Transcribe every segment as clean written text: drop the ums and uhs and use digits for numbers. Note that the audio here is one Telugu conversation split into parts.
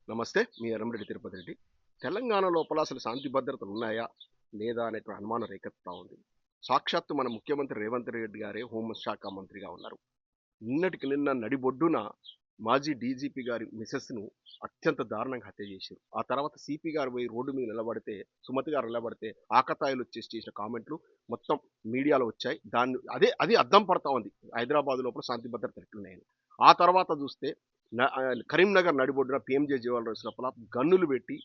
నమస్తే. మీ ఎర్రమరెడ్డి తిరుపతి రెడ్డి. తెలంగాణ లోపల అసలు శాంతి భద్రతలు ఉన్నాయా? లేదా? అనేటువంటి అనుమానం రేకెత్తుతా ఉంది. సాక్షాత్తు మన ముఖ్యమంత్రి రేవంత్ రెడ్డి గారే హోంశాఖ మంత్రిగా ఉన్నారు. నిన్నటికి నిన్న నడిబొడ్డున మాజీ డీజీపీ గారి మిసెస్‌ను అత్యంత దారుణంగా హత్య చేసిర్రు. ఆ తర్వాత సీపీ గారు పోయి రోడ్డు మీద నిలబడితే, సుమతి గారు నిలబడితే ఆకతాయిలొచ్చేసి చేసిన కామెంట్లు మొత్తం మీడియాలో వచ్చాయి. అది అద్దం పడతా ఉంది. హైదరాబాద్ లోపల శాంతి భద్రతలు ఎట్లున్నాయని. ఆ తర్వాత చూస్తే కరీంనగర్ నడిబొడ్డున పీఎంజే జ్యువెలర్స్ లోపల గన్నులు పెట్టి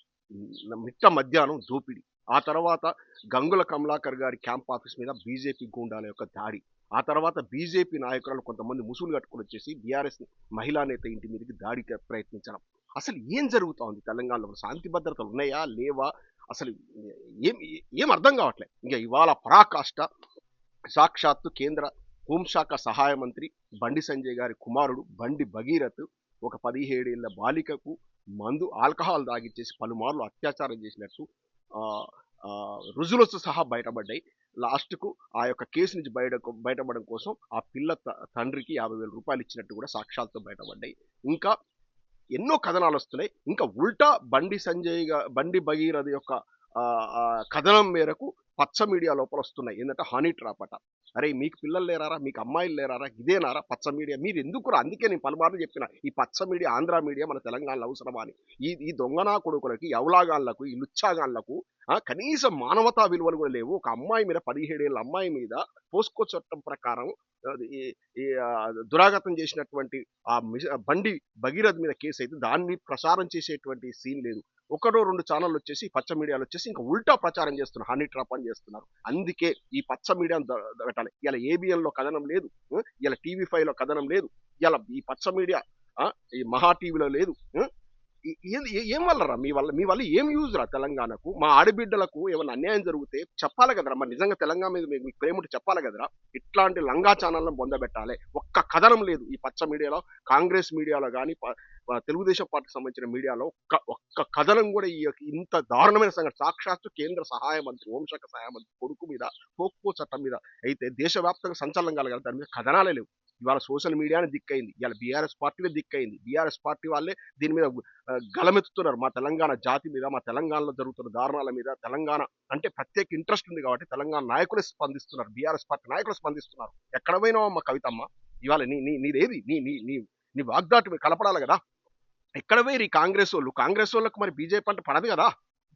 మిట్ట మధ్యాహ్నం దోపిడీ. ఆ తర్వాత గంగుల కమలాకర్ గారి క్యాంప్ ఆఫీస్ మీద బీజేపీ గూండాల యొక్క దాడి. ఆ తర్వాత బీజేపీ నాయకులను కొంతమంది ముసుగులు కట్టుకొని వచ్చేసి బీఆర్ఎస్ మహిళా నేత ఇంటి మీదకి దాడికి ప్రయత్నించడం. అసలు ఏం జరుగుతా ఉంది తెలంగాణలో? శాంతి భద్రతలు ఉన్నాయా? లేవా? అసలు ఏం ఏం అర్థం కావట్లేదు. ఇంకా ఇవాళ పరాకాష్ట సాక్షాత్తు కేంద్ర హోంశాఖ సహాయ మంత్రి బండి సంజయ్ గారి కుమారుడు బండి భగీరథ్ ఒక 17 ఏళ్ల బాలికకు ఆల్కహాల్ తాగిచ్చేసి పలుమార్లు అత్యాచారం చేసినట్టు ఆ, ఆ, రుజువులతో సహా బయటపడ్డాయి. లాస్ట్కు ఆ యొక్క కేసు నుంచి బయటపడడం కోసం ఆ పిల్ల తండ్రికి 50,000 రూపాయలు ఇచ్చినట్టు కూడా సాక్ష్యాలతో బయటపడ్డాయి. ఇంకా ఎన్నో కథనాలు వస్తున్నాయి. ఇంకా ఉల్టా బండి భగీరథ యొక్క ఆ, ఆ, కథనం మేరకు పచ్చ మీడియా లోపల వస్తున్నాయి. ఏంటంటే హనీ ట్రాప్ అట. అరే మీకు పిల్లలు లేరారా? మీకు అమ్మాయిలు లేరారా? ఇదేనారా పచ్చ మీడియా? మీరు ఎందుకురా? అందుకే నేను పలుమార్లు చెప్పిన ఈ పచ్చ మీడియా, ఆంధ్ర మీడియా మన తెలంగాణలో అవసరమా అని. ఈ దొంగనా కొడుకులకి, యవలాగాళ్లకు, ఈ లుచ్చాగాళ్లకు కనీసం మానవతా విలువలు కూడా లేవు. ఒక అమ్మాయి మీద 17 ఏళ్ళ అమ్మాయి మీద పోస్కో చట్టం ప్రకారం ఈ ఈ దురాగతం చేసినటువంటి బండి భగీరథ్ మీద కేసు అయితే దాన్ని ప్రసారం చేసేటువంటి సీన్ లేదు. ఒకటో రెండు ఛానళ్ళు వచ్చేసి పచ్చ మీడియాలో వచ్చేసి ఇంకా ఉల్టా ప్రచారం చేస్తున్నారు, హనీ ట్రాప్ అని చేస్తున్నారు. అందుకే ఈ పచ్చ మీడియాను పెట్టాలి. ఇలా ఏబిఎన్లో కథనం లేదు, ఇలా టీవీ5లో కథనం లేదు, ఇలా ఈ పచ్చ మీడియా ఈ మహా టీవీలో లేదు. ఏం వల్లరా? మీ వల్ల ఏం యూజ్ రా తెలంగాణకు? మా ఆడబిడ్డలకు ఏమైనా అన్యాయం జరిగితే చెప్పాలి కదరా. మరి నిజంగా తెలంగాణ మీద మీకు ప్రేమ ఉంటే చెప్పాలి కదరా. ఇట్లాంటి లంగా ఛానళ్ళను పొందబెట్టాలి. ఒక్క కథనం లేదు ఈ పచ్చ మీడియాలో, కాంగ్రెస్ మీడియాలో కానీ తెలుగుదేశం పార్టీకి సంబంధించిన మీడియాలో ఒక్క కథనం కూడా ఇంత దారుణమైన సంఘటన. సాక్షాత్తు కేంద్ర సహాయ మంత్రి, హోంశాఖ సహాయ మంత్రి కొడుకు మీద పోక్పో చట్టం మీద అయితే దేశవ్యాప్తంగా సంచలనం కలగాలి, దాని మీద కథనాలే లేవు. ఇవాళ సోషల్ మీడియానే దిక్కైంది, ఇవాళ బీఆర్ఎస్ పార్టీనే దిక్కైంది. బీఆర్ఎస్ పార్టీ వాళ్ళే దీని మీద గలమెత్తుతున్నారు. మా తెలంగాణ జాతి మీద, మా తెలంగాణలో జరుగుతున్న దారుణాల మీద. తెలంగాణ అంటే ప్రత్యేక ఇంట్రెస్ట్ ఉంది కాబట్టి తెలంగాణ నాయకులే స్పందిస్తున్నారు, బీఆర్ఎస్ పార్టీ నాయకులు స్పందిస్తున్నారు. ఎక్కడ పోయినావా మా కవితమ్మ? ఇవాళ నీదేది? నీ వాగ్దాటి కలపడాలి కదా. ఎక్కడ పోయి ఈ కాంగ్రెస్ వాళ్ళకు మరి బీజేపీ అంటే పడదు కదా,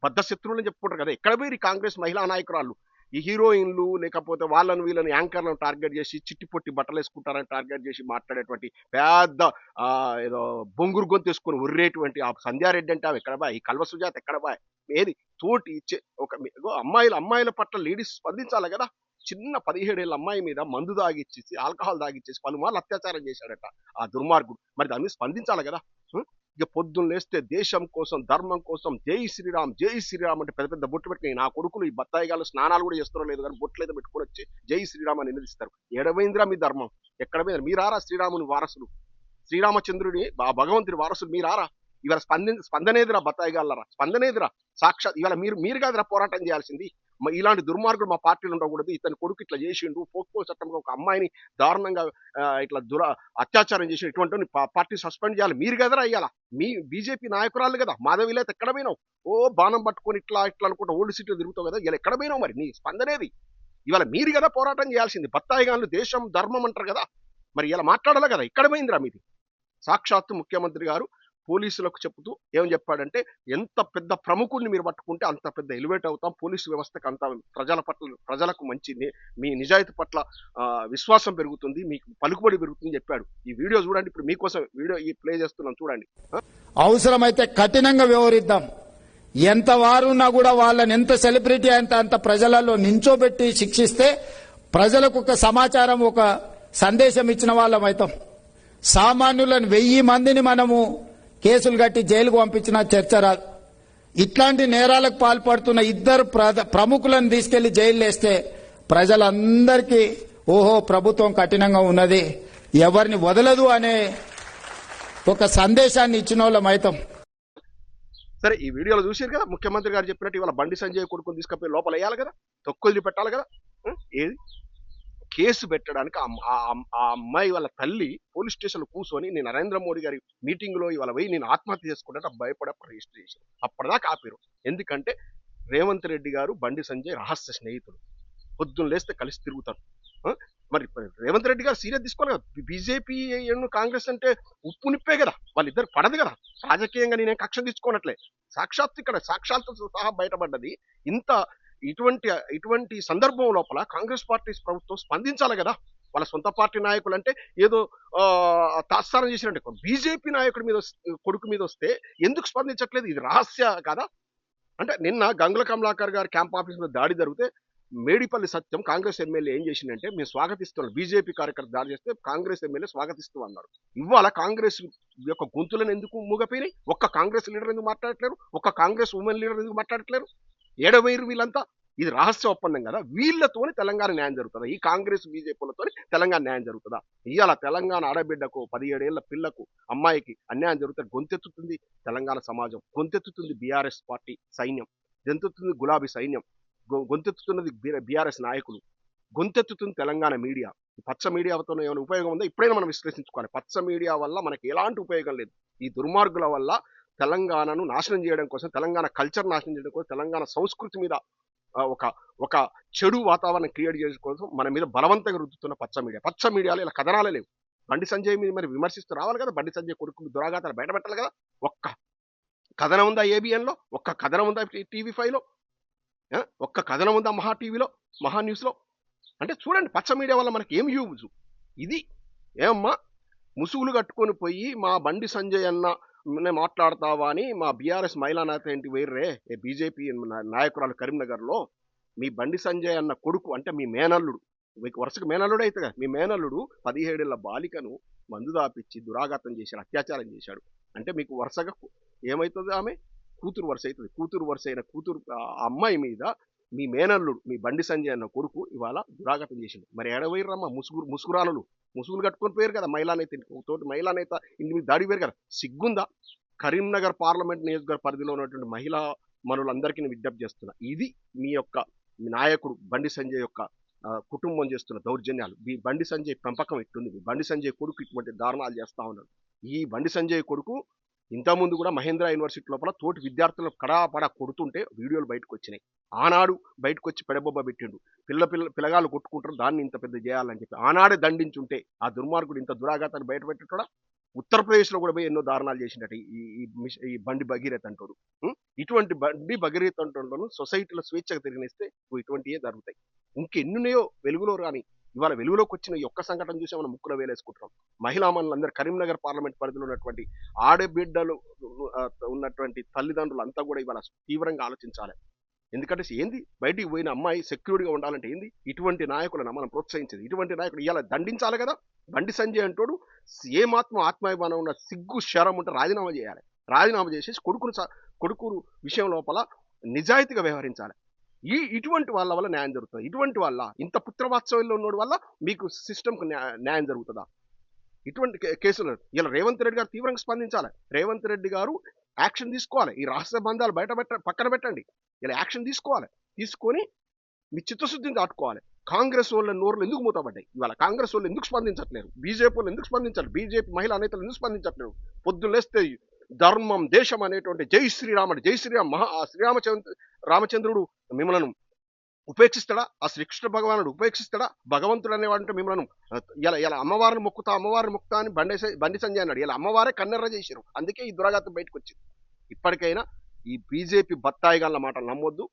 బద్ద శత్రువులని చెప్పుకుంటారు కదా. ఎక్కడ పోయి ఈ కాంగ్రెస్ మహిళా నాయకురాళ్ళు, ఈ హీరోయిన్లు లేకపోతే వీళ్ళని యాంకర్లను టార్గెట్ చేసి చిట్టి పొట్టి బట్టలు వేసుకుంటారని టార్గెట్ చేసి మాట్లాడేటువంటి పెద్ద ఏదో బొంగురు గొంతు వేసుకొని ఉర్రేటువంటి ఆ సంధ్యారెడ్డి అంటే ఆమె ఎక్కడ బా? ఈ కల్వ సుజాత ఎక్కడ బా? ఏది తోటి ఇచ్చే ఒక అమ్మాయిల పట్ల లేడీస్ స్పందించాలి కదా. చిన్న 17 ఏళ్ళ అమ్మాయి మీద మందు దాగిచ్చేసి, ఆల్కహాల్ దాగిచ్చేసి పలుమార్లు అత్యాచారం చేశాడట ఆ దుర్మార్గుడు. మరి దాని మీద స్పందించాలి కదా. ఇక పొద్దున్న లేస్తే దేశం కోసం, ధర్మం కోసం జై శ్రీరామ్, జై శ్రీరామ్ అంటే పెద్ద పెద్ద బొట్లు పెట్టుకుని నా కొడుకులు ఈ బత్తాయిగాలు స్నానాలు కూడా చేస్తారో లేదు కానీ బొట్లు అయితే పెట్టుకొని వచ్చి జై శ్రీరామ్ అని నిలదీస్తారు. ఎడమైందిరా మీ ధర్మం? ఎక్కడ పోయింది? మీరారా శ్రీరాముని వారసులు, శ్రీరామచంద్రుడి భగవంతుడి వారసులు మీరారా? ఇవాళ స్పందనేదిరా బత్తాయిగాళ్ళరా? స్పందనేదిరా? సాక్షాత్ ఇవాళ మీరు కాదురా పోరాటం చేయాల్సింది. ఇలాంటి దుర్మార్గుడు మా పార్టీలో ఉండకూడదు, ఇతని కొడుకు ఇట్లా చేసిండు, పోక్పో చట్టంలో ఒక అమ్మాయిని దారుణంగా ఇట్లా అత్యాచారం చేసి ఇటువంటి పార్టీ సస్పెండ్ చేయాలి. మీరు కదరా అయ్యాలా? మీ బీజేపీ నాయకురాలు కదా. మాధవిలేత ఎక్కడ పోయినావు? బాణం పట్టుకొని ఇట్లా అనుకుంటా ఓల్డ్ సిటీలో తిరుగుతావు కదా. ఇలా ఎక్కడ పోయినావు? మరి నీ స్పందనేది? ఇవాళ మీరు కదా పోరాటం చేయాల్సింది. బత్తాయిగాళ్ళు దేశం ధర్మం అంటారు కదా. మరి ఇలా మాట్లాడాలి కదా. ఇక్కడ పోయిందిరా మీది? సాక్షాత్తు ముఖ్యమంత్రి గారు పోలీసులకు చెప్తూ ఏం చెప్పాడంటే, ఎంత పెద్ద ప్రముఖుడిని మీరు పట్టుకుంటే అంత పెద్ద ఎలివేట్ అవుతాం, పోలీసు వ్యవస్థకు అంత ప్రజలకు మంచి మీ నిజాయితీ పట్ల విశ్వాసం పెరుగుతుంది, మీకు పలుకుబడి పెరుగుతుంది చెప్పాడు. ఈ వీడియో చూడండి. ఇప్పుడు మీకోసం వీడియో ప్లే చేస్తున్నాం, చూడండి. అవసరమైతే కఠినంగా వ్యవహరిద్దాం. ఎంత వారున్నా కూడా వాళ్ళని ఎంత సెలబ్రిటీ అంత ప్రజలలో నించోబెట్టి శిక్షిస్తే ప్రజలకు ఒక సమాచారం, ఒక సందేశం ఇచ్చిన వాళ్ళం అవుతాం. సామాన్యులను 1000 మందిని మనము కేసులు కట్టి జైలుకు పంపించిన చర్చ రాదు. ఇట్లాంటి నేరాలకు పాల్పడుతున్న 2 ప్రముఖులను తీసుకెళ్లి జైలు వేస్తే ప్రజలందరికీ ఓహో ప్రభుత్వం కఠినంగా ఉన్నది, ఎవరిని వదలదు అనే ఒక సందేశాన్ని ఇచ్చిన వాళ్ళం అవుతాం. సరే, ఈ వీడియోలో చూసారు కదా ముఖ్యమంత్రి గారు చెప్పినట్టు ఇవాళ బండి సంజయ్ కొడుకుని తీసుకుపోయి లోపల వేయాలి కదా, తొక్కులు పెట్టాలి కదా. ఏది కేసు పెట్టడానికి ఆ అమ్మాయి వాళ్ళ తల్లి పోలీస్ స్టేషన్లో కూర్చొని నేను నరేంద్ర మోడీ గారి మీటింగ్లో ఇవాళ పోయి నేను ఆత్మహత్య చేసుకుంటే భయపడప్పుడు రిజిస్టర్ చేశారు. అప్పటిదాకా ఆపారు. ఎందుకంటే రేవంత్ రెడ్డి గారు బండి సంజయ్ రహస్య స్నేహితుడు, పొద్దున్న లేస్తే కలిసి తిరుగుతారు. మరి రేవంత్ రెడ్డి గారు సీరియస్ తీసుకోవాలి కదా. బీజేపీ కాంగ్రెస్ అంటే ఉప్పు నిప్పే కదా, వాళ్ళిద్దరు పడదు కదా. రాజకీయంగా నేనేం కక్ష తీసుకోనట్లే, సాక్షాత్ ఇక్కడ సాక్ష్యాలతో సహా బయటపడ్డది. ఇంత ఇటువంటి సందర్భం లోపల కాంగ్రెస్ పార్టీ ప్రభుత్వం స్పందించాలి కదా. వాళ్ళ సొంత పార్టీ నాయకులు అంటే ఏదో తాత్సారం చేసినట్టు బీజేపీ నాయకుడి మీద కొడుకు మీద వస్తే ఎందుకు స్పందించట్లేదు? ఇది రహస్య కదా. అంటే నిన్న గంగుల కమలాకర్ గారి క్యాంప్ ఆఫీస్ మీద దాడి జరిగితే మేడిపల్లి సత్యం కాంగ్రెస్ ఎమ్మెల్యే ఏం చేసిందంటే మేము స్వాగతిస్తున్నాం, బీజేపీ కార్యకర్త దాడి చేస్తే కాంగ్రెస్ ఎమ్మెల్యే స్వాగతిస్తూ అన్నారు. ఇవాళ కాంగ్రెస్ యొక్క గొంతులను ఎందుకు మూగపోయినాయి? ఒక్క కాంగ్రెస్ లీడర్ ఎందుకు మాట్లాడట్లేరు? ఒక్క కాంగ్రెస్ ఉమెన్ లీడర్ ఎందుకు మాట్లాడట్లేరు? ఏడవైరు వీళ్ళంతా. ఇది రహస్య ఒప్పందం కదా. వీళ్ళతోని తెలంగాణ న్యాయం జరుగుతుందా? ఈ కాంగ్రెస్ బీజేపీలతో తెలంగాణ న్యాయం జరుగుతుందా? ఇవాళ తెలంగాణ ఆడబిడ్డకు 17 ఏళ్ల పిల్లకు అమ్మాయికి అన్యాయం జరుగుతుంది. గొంతెత్తుతుంది తెలంగాణ సమాజం, గొంతెత్తుతుంది బీఆర్ఎస్ పార్టీ సైన్యం, గొంతెత్తుతుంది గులాబీ సైన్యం, గొంతెత్తుతున్నది బీఆర్ఎస్ నాయకులు, గొంతెత్తుతుంది తెలంగాణ మీడియా. పచ్చ మీడియాతో ఏమైనా ఉపయోగం ఉందో ఇప్పుడైనా మనం విశ్లేషించుకోవాలి. పచ్చ మీడియా వల్ల మనకి ఎలాంటి ఉపయోగం లేదు. ఈ దుర్మార్గుల వల్ల తెలంగాణను నాశనం చేయడం కోసం, తెలంగాణ కల్చర్ నాశనం చేయడం కోసం, తెలంగాణ సంస్కృతి మీద ఒక చెడు వాతావరణం క్రియేట్ చేయడం కోసం మన మీద బలవంతంగా రుద్దుతున్న పచ్చ మీడియాలో ఇలా కథనాలే లేవు. బండి సంజయ్ మీద మరి విమర్శిస్తూ రావాలి కదా. బండి సంజయ్ కొడుకు దురాఘాతాలు బయటపెట్టాలి కదా. ఒక్క కథనం ఉందా ఏబిఎన్లో? ఒక్క కథనం ఉందా టీవీ5లో? ఒక్క కథనం ఉందా మహా టీవీలో, మహా న్యూస్లో? అంటే చూడండి, పచ్చ మీడియా వల్ల మనకి ఏం యూజ్. ఇది ఏమమ్మా ముసుగులు కట్టుకొని పోయి మా బండి సంజయ్ అన్న మాట్లాడతావా అని మా బీఆర్ఎస్ మహిళా నేత ఏంటి వేర్రే బీజేపీ నాయకురాలు కరీంనగర్లో మీ బండి సంజయ్ అన్న కొడుకు అంటే మీ మేనల్లుడు, మీకు వరుసగా మేనల్లుడు అయితే కదా, మీ మేనల్లుడు 17 ఏళ్ల బాలికను మందు దాపిచ్చి దురాఘాతం చేశాడు, అత్యాచారం చేశాడు. అంటే మీకు వరుసగా ఏమవుతుంది? ఆమె కూతురు వరుస అవుతుంది. కూతురు వరుస అయిన అమ్మాయి మీద మీ మేనల్లుడు మీ బండి సంజయ్ అన్న కొడుకు ఇవాళ దురాఘాతం చేసిండు. మరి ఎడవైరమ్మా ముసుగురానులు? ముసుగులు కట్టుకొని పోయారు కదా. మహిళా నేత తోటి మహిళా నేత ఇంటి మీద దాడి పోయారు కదా. సిగ్గుందా? కరీంనగర్ పార్లమెంట్ నియోజకవర్గ పరిధిలో ఉన్నటువంటి మహిళా మనులందరికీ నేను విజ్ఞప్తి చేస్తున్నా, ఇది మీ నాయకుడు బండి సంజయ్ యొక్క కుటుంబం చేస్తున్న దౌర్జన్యాలు. ఈ బండి సంజయ్ పెంపకం ఎట్టుంది? బండి సంజయ్ కొడుకు ఇటువంటి దారుణాలు చేస్తా ఉన్నాడు. ఈ బండి సంజయ్ కొడుకు ఇంతకుముందు కూడా మహేంద్ర యూనివర్సిటీ లోపల తోటి విద్యార్థులను కడాపడా కొడుతుంటే వీడియోలు బయటకు వచ్చినాయి. ఆనాడు బయటకు వచ్చి పెడబొబ్బ పెట్టిండు, పిల్లగాళ్ళు కొట్టుకుంటారు, దాన్ని ఇంత పెద్ద చేయాలని చెప్పి ఆనాడే దండించుంటే ఆ దుర్మార్గుడు ఇంత దురాఘాతాన్ని బయట పెట్టాడా? ఉత్తరప్రదేశ్లో కూడా పోయి ఎన్నో దారుణాలు చేసినట్టు ఈ బండి భగీరథ అంటాడు. ఇటువంటి బండి భగీరథ అంటాడు సొసైటీలో స్వేచ్ఛగా తిరిగినిస్తే ఇటువంటివే జరుగుతాయి. ఇంకెన్నున్నాయో వెలుగులో రాని. ఇవాళ వెలుగులోకి వచ్చిన ఈ ఒక్క సంఘటన చూసి మనం ముక్కులో వేలేసుకుంటున్నాం. మహిళా మనులందరూ కరీంనగర్ పార్లమెంట్ పరిధిలో ఉన్నటువంటి ఆడబిడ్డలు ఉన్నటువంటి తల్లిదండ్రులు అంతా కూడా ఇవాళ తీవ్రంగా ఆలోచించాలి. ఎందుకంటే ఏంది బయటికి పోయిన అమ్మాయి సెక్యూర్డ్గా ఉండాలంటే ఏంది? ఇటువంటి నాయకులను మనం ప్రోత్సహించేది. ఇటువంటి నాయకులు ఇవాళ దండించాలి కదా. బండి సంజయ్ అంటోడు ఆత్మాభిమానం ఉన్న సిగ్గు శరం ఉంటే రాజీనామా చేయాలి. రాజీనామా చేసేసి కొడుకు విషయం లోపల నిజాయితీగా వ్యవహరించాలి. ఇటువంటి వాళ్ళ వల్ల న్యాయం జరుగుతుంది. ఇటువంటి వాళ్ళ ఇంత పుత్రవాత్సల్యంలో ఉన్నోడి వల్ల మీకు సిస్టమ్కి న్యాయం జరుగుతుందా? ఇటువంటి కేసులు ఇలా రేవంత్ రెడ్డి గారు తీవ్రంగా స్పందించాలి. రేవంత్ రెడ్డి గారు యాక్షన్ తీసుకోవాలి. ఈ రహస్య బంధాలు పక్కన పెట్టండి. ఇలా యాక్షన్ తీసుకోవాలి. తీసుకొని మీ చిత్తశుద్ధిని దాటుకోవాలి. కాంగ్రెస్ వాళ్ళ నోర్లు ఎందుకు మూతపడ్డాయి? ఇవాళ కాంగ్రెస్ వాళ్ళు ఎందుకు స్పందించట్లేరు? బీజేపీ వాళ్ళు ఎందుకు స్పందించారు? బీజేపీ మహిళా నేతలు ఎందుకు స్పందించట్లేరు? పొద్దులేస్తే ధర్మం దేశం అనేటువంటి జై శ్రీరాముడు, జై శ్రీరామ్ రామచంద్రుడు మిమ్మల్ని ఉపేక్షిస్తాడా? ఆ శ్రీకృష్ణ భగవానుడు ఉపేక్షిస్తాడా? భగవంతుడు అనేవాడంటే మిమ్మల్ని ఇలా అమ్మవారిని మొక్కుతా అని బండి సంజయ్ అన్నాడు. ఇలా అమ్మవారే కన్నెర్ర చేశారు. అందుకే ఈ దురాఘాతం బయటకు వచ్చింది. ఇప్పటికైనా ఈ బీజేపీ బత్తాయిగాళ్ళ మాటలు నమ్మొద్దు.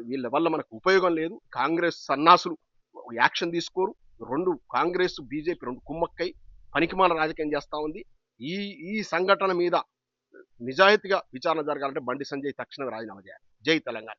వీళ్ళ వల్ల మనకు ఉపయోగం లేదు. కాంగ్రెస్ సన్నాసులు యాక్షన్ తీసుకోరు. కాంగ్రెస్ బీజేపీ రెండు కుమ్మక్కై పనికిమాల రాజకీయం చేస్తా ఉంది. ఈ సంఘటన మీద నిజాయితీగా విచారణ జరగాలంటే బండి సంజయ్ తక్షణమే రాజీనామా చేయాలి. జై తెలంగాణ.